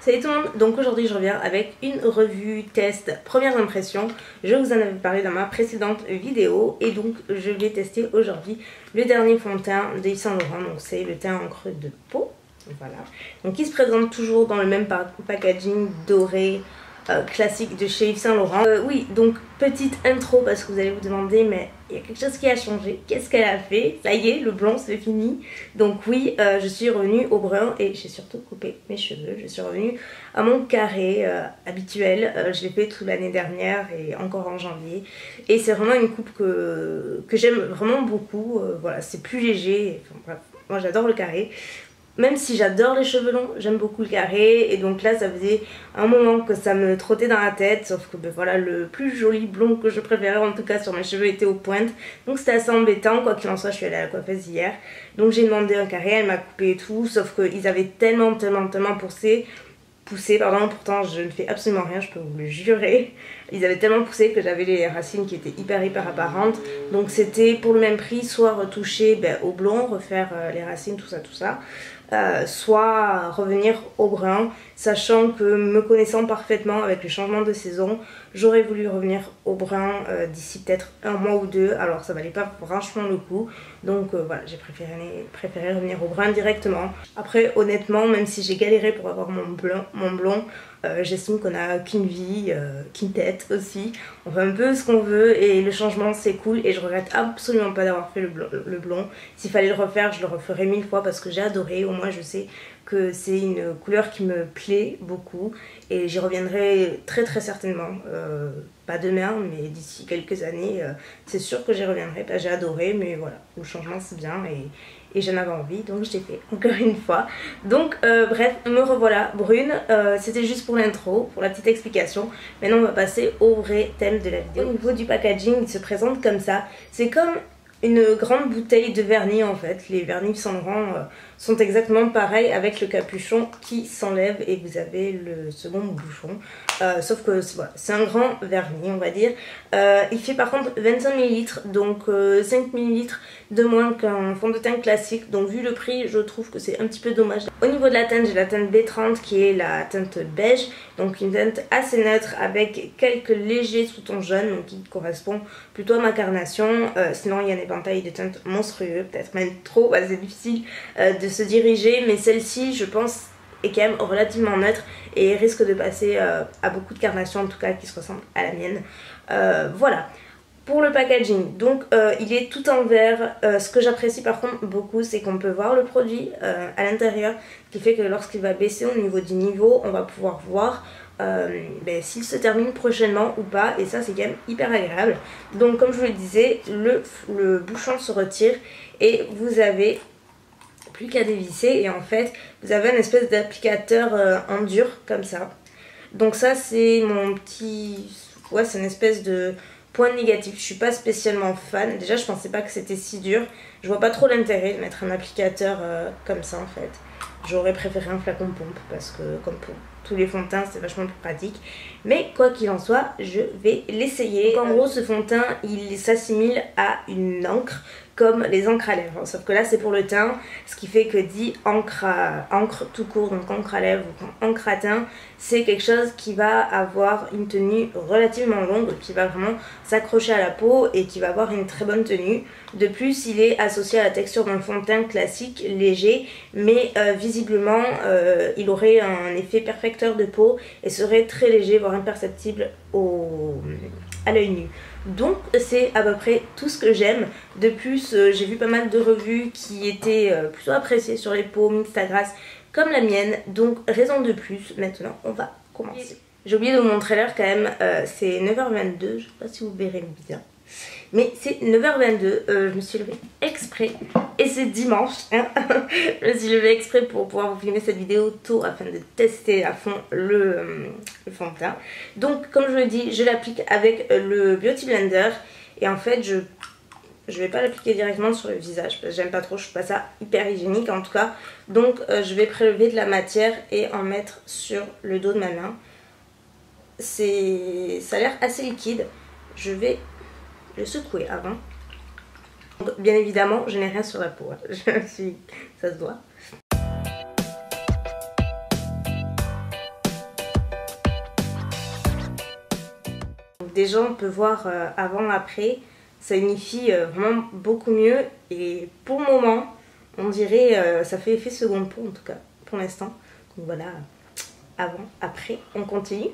Salut tout le monde, donc aujourd'hui je reviens avec une revue test premières impressions. Je vous en avais parlé dans ma précédente vidéo et donc je vais tester aujourd'hui le dernier fond de teint de Yves Saint Laurent. Donc c'est le teint encre de peau, voilà. Donc il se présente toujours dans le même packaging doré classique de chez Yves Saint Laurent. Oui, donc petite intro parce que vous allez vous demander mais il y a quelque chose qui a changé, qu'est-ce qu'elle a fait? Ça y est, le blond c'est fini. Donc oui, je suis revenue au brun et j'ai surtout coupé mes cheveux. Je suis revenue à mon carré habituel. Je l'ai fait toute l'année dernière et encore en janvier. Et c'est vraiment une coupe que j'aime vraiment beaucoup. Voilà, c'est plus léger. Enfin, bref, moi j'adore le carré. Même si j'adore les cheveux longs, j'aime beaucoup le carré. Et donc là, ça faisait un moment que ça me trottait dans la tête. Sauf que ben voilà, le plus joli blond que je préférais, en tout cas sur mes cheveux, était aux pointes. Donc c'était assez embêtant. Quoi qu'il en soit, je suis allée à la coiffeuse hier. Donc j'ai demandé un carré, elle m'a coupé et tout. Sauf qu'ils avaient tellement poussé, pourtant je ne fais absolument rien, je peux vous le jurer. Ils avaient tellement poussé que j'avais les racines qui étaient hyper apparentes. Donc c'était pour le même prix, soit retoucher au blond, refaire les racines, tout ça. Soit revenir au brun, sachant que me connaissant parfaitement avec le changement de saison, j'aurais voulu revenir au brun d'ici peut-être un mois ou deux, alors ça valait pas franchement le coup. Donc voilà, j'ai préféré revenir au brun directement. Après honnêtement, même si j'ai galéré pour avoir mon blond, j'estime qu'on a qu'une vie, qu'une tête aussi. On fait un peu ce qu'on veut et le changement c'est cool et je regrette absolument pas d'avoir fait le blond. S'il fallait le refaire, je le referais 1000 fois parce que j'ai adoré. Au moins je sais que c'est une couleur qui me plaît beaucoup et j'y reviendrai très certainement. Pas demain mais d'ici quelques années, c'est sûr que j'y reviendrai. J'ai adoré mais voilà, le changement c'est bien et j'en avais envie donc je l'ai fait encore une fois. Donc bref, me revoilà brune. C'était juste pour l'intro, pour la petite explication. Maintenant on va passer au vrai thème de la vidéo. Au niveau du packaging, il se présente comme ça. C'est comme une grande bouteille de vernis en fait. Les vernis Saint Laurent sont exactement pareils avec le capuchon qui s'enlève et vous avez le second bouchon. Sauf que voilà, c'est un grand vernis on va dire. Il fait par contre 25 ml donc 5 ml de moins qu'un fond de teint classique. Donc vu le prix je trouve que c'est un petit peu dommage. Au niveau de la teinte, j'ai la teinte B30 qui est la teinte beige. Donc une teinte assez neutre avec quelques légers sous-tons jaunes donc qui correspond plutôt à ma carnation. Sinon il y a des éventail de teintes monstrueux, peut-être même trop, c'est difficile de se diriger, mais celle-ci je pense est quand même relativement neutre et risque de passer à beaucoup de carnations en tout cas qui se ressemblent à la mienne. Voilà. Pour le packaging, donc il est tout en verre. Ce que j'apprécie par contre beaucoup, c'est qu'on peut voir le produit à l'intérieur, ce qui fait que lorsqu'il va baisser au niveau du niveau, on va pouvoir voir s'il se termine prochainement ou pas, et ça c'est quand même hyper agréable. Donc comme je vous le disais, le bouchon se retire et vous avez plus qu'à dévisser et en fait vous avez une espèce d'applicateur en dur comme ça. Donc ça c'est mon petit... ouais, c'est une espèce de point négatif. Je suis pas spécialement fan. Déjà je pensais pas que c'était si dur. Je vois pas trop l'intérêt de mettre un applicateur comme ça en fait. J'aurais préféré un flacon pompe parce que comme pour tous les fonds de teint c'est vachement plus pratique. Mais quoi qu'il en soit, je vais l'essayer. En gros ce fond de teint il s'assimile à une encre comme les encres à lèvres. Sauf que là c'est pour le teint, ce qui fait que dit encre tout court, donc encre à lèvres ou encre à teint, c'est quelque chose qui va avoir une tenue relativement longue, qui va vraiment s'accrocher à la peau et qui va avoir une très bonne tenue. De plus il est associé à la texture d'un fond de teint classique, léger, mais visiblement il aurait un effet perfecteur de peau et serait très léger, voire imperceptible à l'œil nu. Donc c'est à peu près tout ce que j'aime. De plus j'ai vu pas mal de revues qui étaient plutôt appréciées sur les peaux mixtes à grasse comme la mienne. Donc raison de plus, maintenant on va commencer. J'ai oublié de vous montrer l'heure quand même, c'est 9h22, je sais pas si vous verrez bien. Mais c'est 9h22, je me suis levée exprès et c'est dimanche, hein. Je me suis levée exprès pour pouvoir vous filmer cette vidéo tôt afin de tester à fond le fond de teint. Donc comme je vous l'ai dit, je l'applique avec le Beauty Blender et en fait je vais pas l'appliquer directement sur le visage parce que j'aime pas trop, je trouve pas ça hyper hygiénique en tout cas. Donc je vais prélever de la matière et en mettre sur le dos de ma main. Ça a l'air assez liquide, je vais le secouer avant. Donc, bien évidemment, je n'ai rien sur la peau. Ça se voit. Donc déjà on peut voir avant après, ça unifie vraiment beaucoup mieux et pour le moment on dirait ça fait effet seconde peau en tout cas pour l'instant. Donc voilà, avant, après, on continue.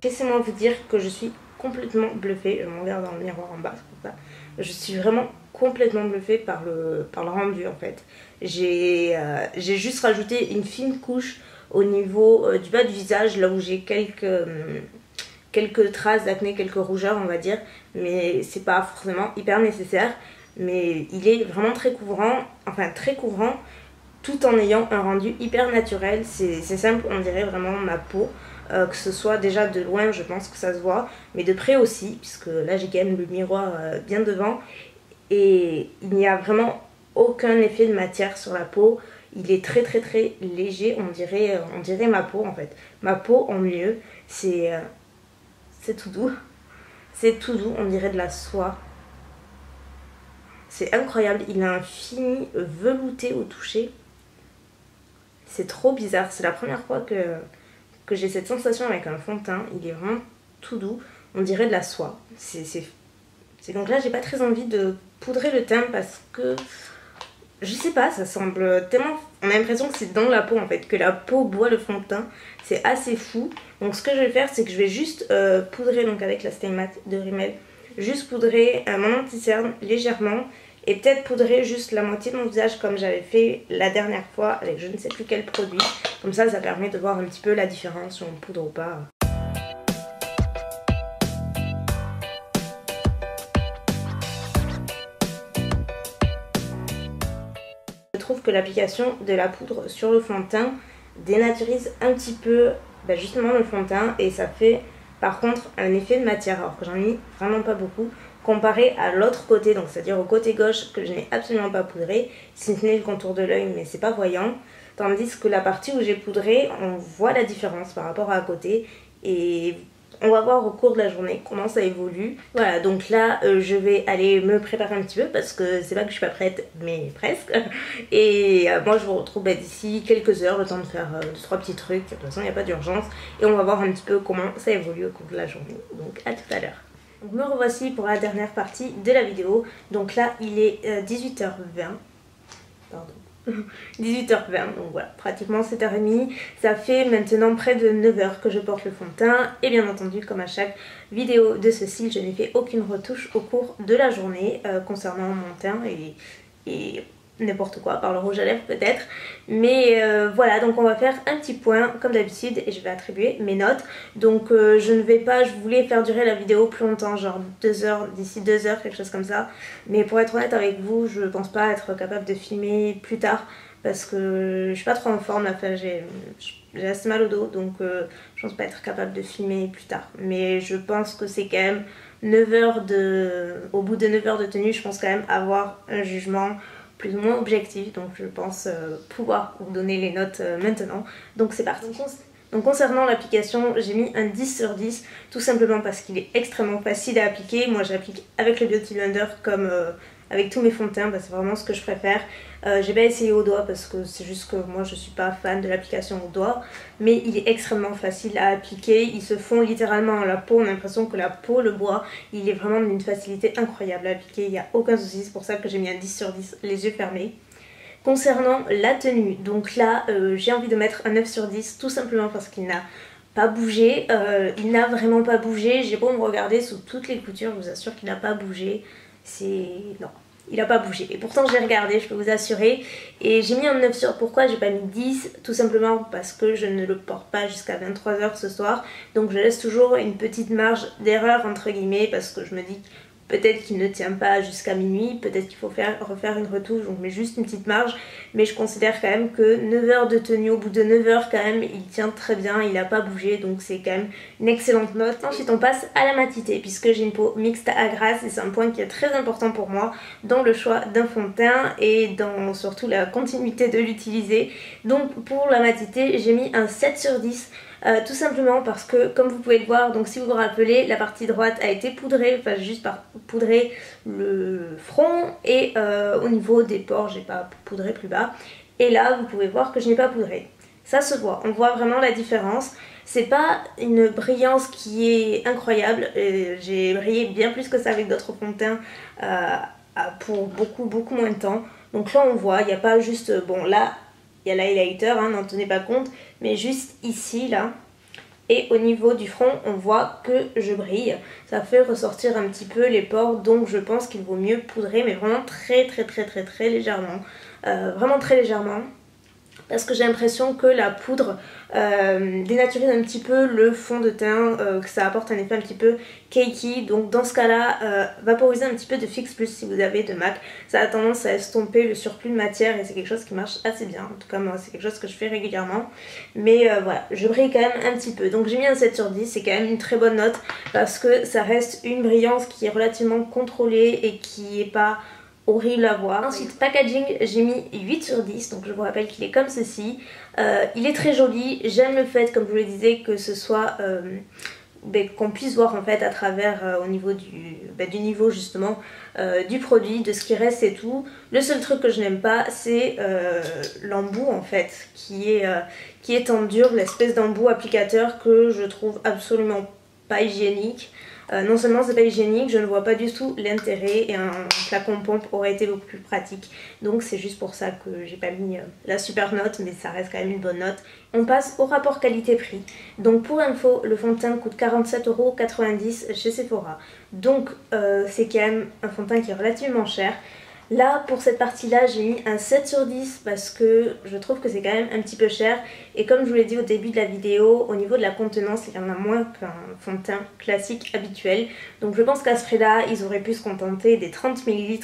Laissez-moi vous dire que je suis complètement bluffée. Je me regarde dans le miroir en bas, c'est pour ça. Je suis vraiment complètement bluffée par le rendu en fait. J'ai juste rajouté une fine couche au niveau du bas du visage, là où j'ai quelques traces d'acné, quelques rougeurs on va dire. Mais c'est pas forcément hyper nécessaire. Mais il est vraiment très couvrant, tout en ayant un rendu hyper naturel. C'est simple, on dirait vraiment ma peau. Que ce soit déjà de loin, je pense que ça se voit, mais de près aussi, puisque là j'ai quand même le miroir bien devant, et il n'y a vraiment aucun effet de matière sur la peau. Il est très léger, on dirait ma peau en fait. Ma peau en mieux, c'est tout doux. C'est tout doux, on dirait de la soie. C'est incroyable, il a un fini velouté au toucher. C'est trop bizarre, c'est la première fois que j'ai cette sensation avec un fond de teint. Il est vraiment tout doux, on dirait de la soie. Donc là j'ai pas très envie de poudrer le teint parce que je sais pas, ça semble tellement, on a l'impression que c'est dans la peau en fait, que la peau boit le fond de teint. C'est assez fou. Donc ce que je vais faire, c'est que je vais juste poudrer, donc avec la Stay Matte de Rimmel, juste poudrer mon anti-cerne légèrement. Et peut-être poudrer juste la moitié de mon visage comme j'avais fait la dernière fois avec je ne sais plus quel produit. Comme ça permet de voir un petit peu la différence si on poudre ou pas. Je trouve que l'application de la poudre sur le fond de teint dénaturise un petit peu justement le fond de teint. Et ça fait par contre un effet de matière alors que j'en ai mis vraiment pas beaucoup. Comparé à l'autre côté, donc c'est-à-dire au côté gauche que je n'ai absolument pas poudré, si ce n'est le contour de l'œil, mais c'est pas voyant. Tandis que la partie où j'ai poudré, on voit la différence par rapport à côté. Et on va voir au cours de la journée comment ça évolue. Voilà, donc là je vais aller me préparer un petit peu parce que c'est pas que je suis pas prête, mais presque. Et moi je vous retrouve d'ici quelques heures, le temps de faire 2-3 petits trucs. De toute façon il n'y a pas d'urgence. Et on va voir un petit peu comment ça évolue au cours de la journée. Donc à tout à l'heure. Donc me revoici pour la dernière partie de la vidéo. Donc là il est 18h20. Pardon. 18h20, donc voilà, pratiquement 7h30. Ça fait maintenant près de 9h que je porte le fond de teint. Et bien entendu, comme à chaque vidéo de ce style, je n'ai fait aucune retouche au cours de la journée concernant mon teint et n'importe quoi, par le rouge à lèvres peut-être. Mais voilà, donc on va faire un petit point comme d'habitude et je vais attribuer mes notes. Donc je voulais faire durer la vidéo plus longtemps, genre 2 heures, d'ici 2 heures, quelque chose comme ça. Mais pour être honnête avec vous, je pense pas être capable de filmer plus tard parce que je suis pas trop en forme, enfin, j'ai assez mal au dos, donc je pense pas être capable de filmer plus tard. Mais je pense que c'est quand même 9 heures au bout de 9 heures de tenue, je pense quand même avoir un jugement plus ou moins objectif, donc je pense pouvoir vous donner les notes maintenant. Donc c'est parti. Donc concernant l'application, j'ai mis un 10 sur 10, tout simplement parce qu'il est extrêmement facile à appliquer. Moi j'applique avec le Beauty Blender comme avec tous mes fonds de teint, c'est vraiment ce que je préfère. J'ai pas essayé au doigt parce que c'est juste que moi je suis pas fan de l'application au doigt, mais il est extrêmement facile à appliquer. Il se fond littéralement à la peau, on a l'impression que la peau le boit. Il est vraiment d'une facilité incroyable à appliquer, il n'y a aucun souci, c'est pour ça que j'ai mis un 10 sur 10 les yeux fermés. Concernant la tenue, donc là j'ai envie de mettre un 9 sur 10 tout simplement parce qu'il n'a pas bougé, il n'a vraiment pas bougé. J'ai beau me regarder sous toutes les coutures, je vous assure qu'il n'a pas bougé. Non, il n'a pas bougé. Et pourtant j'ai regardé, je peux vous assurer. Et j'ai mis un 9 sur... Pourquoi j'ai pas mis 10? Tout simplement parce que je ne le porte pas jusqu'à 23 h ce soir. Donc je laisse toujours une petite marge d'erreur entre guillemets parce que je me dis peut-être qu'il ne tient pas jusqu'à minuit, peut-être qu'il faut refaire une retouche, donc je mets juste une petite marge. Mais je considère quand même que 9 heures de tenue, au bout de 9 heures quand même, il tient très bien, il n'a pas bougé, donc c'est quand même une excellente note. Ensuite on passe à la matité, puisque j'ai une peau mixte à grasse et c'est un point qui est très important pour moi dans le choix d'un fond de teint et dans surtout la continuité de l'utiliser. Donc pour la matité, j'ai mis un 7 sur 10. tout simplement parce que comme vous pouvez le voir, donc si vous vous rappelez, la partie droite a été poudrée, enfin juste par poudrer le front et au niveau des pores j'ai pas poudré plus bas, et là vous pouvez voir que je n'ai pas poudré. Ça se voit, on voit vraiment la différence. C'est pas une brillance qui est incroyable, j'ai brillé bien plus que ça avec d'autres fonds de teint pour beaucoup moins de temps. Donc là on voit, il n'y a pas juste, bon là il y a l'highlighter, hein, n'en tenez pas compte, mais juste ici là, et au niveau du front on voit que je brille. Ça fait ressortir un petit peu les pores, donc je pense qu'il vaut mieux poudrer, mais vraiment très légèrement, vraiment très légèrement. Parce que j'ai l'impression que la poudre dénaturise un petit peu le fond de teint, que ça apporte un effet un petit peu cakey. Donc dans ce cas là, vaporiser un petit peu de Fix Plus si vous avez de MAC, ça a tendance à estomper le surplus de matière et c'est quelque chose qui marche assez bien. En tout cas moi c'est quelque chose que je fais régulièrement. Mais voilà, je brille quand même un petit peu. Donc j'ai mis un 7 sur 10, c'est quand même une très bonne note parce que ça reste une brillance qui est relativement contrôlée et qui est pas horrible à voir. Ensuite packaging, j'ai mis 8 sur 10, donc je vous rappelle qu'il est comme ceci. Il est très joli, j'aime le fait comme je vous le disais que ce soit qu'on puisse voir en fait à travers au niveau du niveau justement du produit, de ce qui reste et tout. Le seul truc que je n'aime pas c'est l'embout en fait qui est en dur, l'espèce d'embout applicateur que je trouve absolument pas hygiénique. Non seulement c'est pas hygiénique, je ne vois pas du tout l'intérêt et un flacon pompe aurait été beaucoup plus pratique. Donc c'est juste pour ça que j'ai pas mis la super note, mais ça reste quand même une bonne note. On passe au rapport qualité-prix. Donc pour info, le fond de teint coûte 47,90 € chez Sephora. Donc c'est quand même un fond de teint qui est relativement cher. Là pour cette partie là j'ai mis un 7 sur 10 parce que je trouve que c'est quand même un petit peu cher et comme je vous l'ai dit au début de la vidéo, au niveau de la contenance il y en a moins qu'un fond de teint classique habituel, donc je pense qu'à ce prix là ils auraient pu se contenter des 30 ml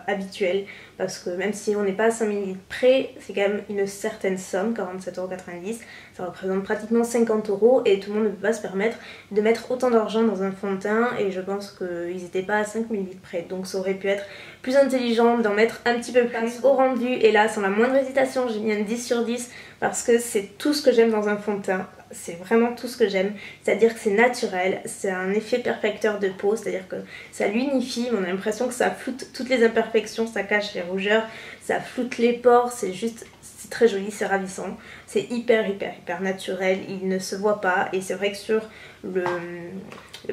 habituels parce que même si on n'est pas à 5 ml près c'est quand même une certaine somme, 47,90 €, ça représente pratiquement 50 € et tout le monde ne peut pas se permettre de mettre autant d'argent dans un fond de teint et je pense qu'ils n'étaient pas à 5 ml près, donc ça aurait pu être plus intelligent d'en mettre un petit peu plus au rendu. Et là sans la moindre hésitation j'ai mis un 10 sur 10 parce que c'est tout ce que j'aime dans un fond de teint, c'est vraiment tout ce que j'aime, c'est à dire que c'est naturel, c'est un effet perfecteur de peau, c'est à dire que ça l'unifie, on a l'impression que ça floute toutes les imperfections, ça cache les rougeurs, ça floute les pores, c'est juste, c'est très joli, c'est ravissant, c'est hyper naturel, il ne se voit pas et c'est vrai que sur le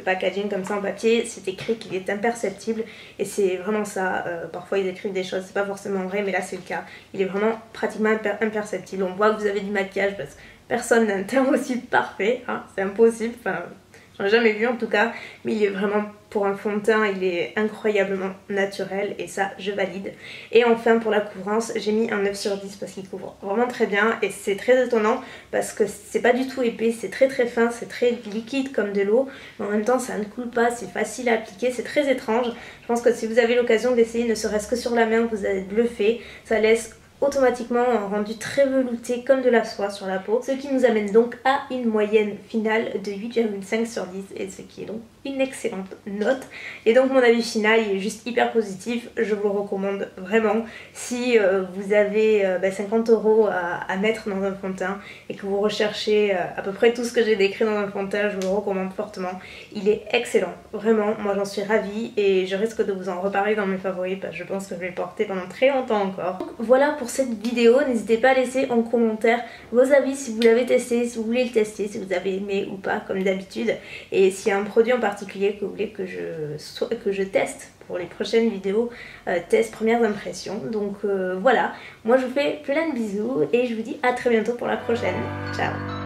packaging comme ça en papier c'est écrit qu'il est imperceptible et c'est vraiment ça. Parfois ils écrivent des choses, c'est pas forcément vrai mais là c'est le cas, il est vraiment pratiquement imperceptible. On voit que vous avez du maquillage parce que personne n'a un teint aussi parfait, hein, c'est impossible, enfin j'en ai jamais vu en tout cas, mais il est vraiment, pour un fond de teint, il est incroyablement naturel et ça je valide. Et enfin pour la couvrance, j'ai mis un 9 sur 10 parce qu'il couvre vraiment très bien et c'est très étonnant parce que c'est pas du tout épais, c'est très fin, c'est très liquide comme de l'eau, mais en même temps ça ne coule pas, c'est facile à appliquer, c'est très étrange. Je pense que si vous avez l'occasion d'essayer ne serait-ce que sur la main, vous allez être bluffé, ça laisse automatiquement un rendu très velouté comme de la soie sur la peau, ce qui nous amène donc à une moyenne finale de 8,5 sur 10 et ce qui est donc une excellente note. Et donc mon avis final il est juste hyper positif, je vous le recommande vraiment si vous avez 50 € à mettre dans un fond de teint et que vous recherchez à peu près tout ce que j'ai décrit dans un fond de teint, je vous le recommande fortement. Il est excellent, vraiment, moi j'en suis ravie et je risque de vous en reparler dans mes favoris parce que je pense que je vais le porter pendant très longtemps encore. Donc voilà pour cette vidéo, n'hésitez pas à laisser en commentaire vos avis si vous l'avez testé, si vous voulez le tester, si vous avez aimé ou pas comme d'habitude et s'il y a un produit en particulier que vous voulez que je teste pour les prochaines vidéos test premières impressions. Donc voilà, moi je vous fais plein de bisous et je vous dis à très bientôt pour la prochaine. Ciao.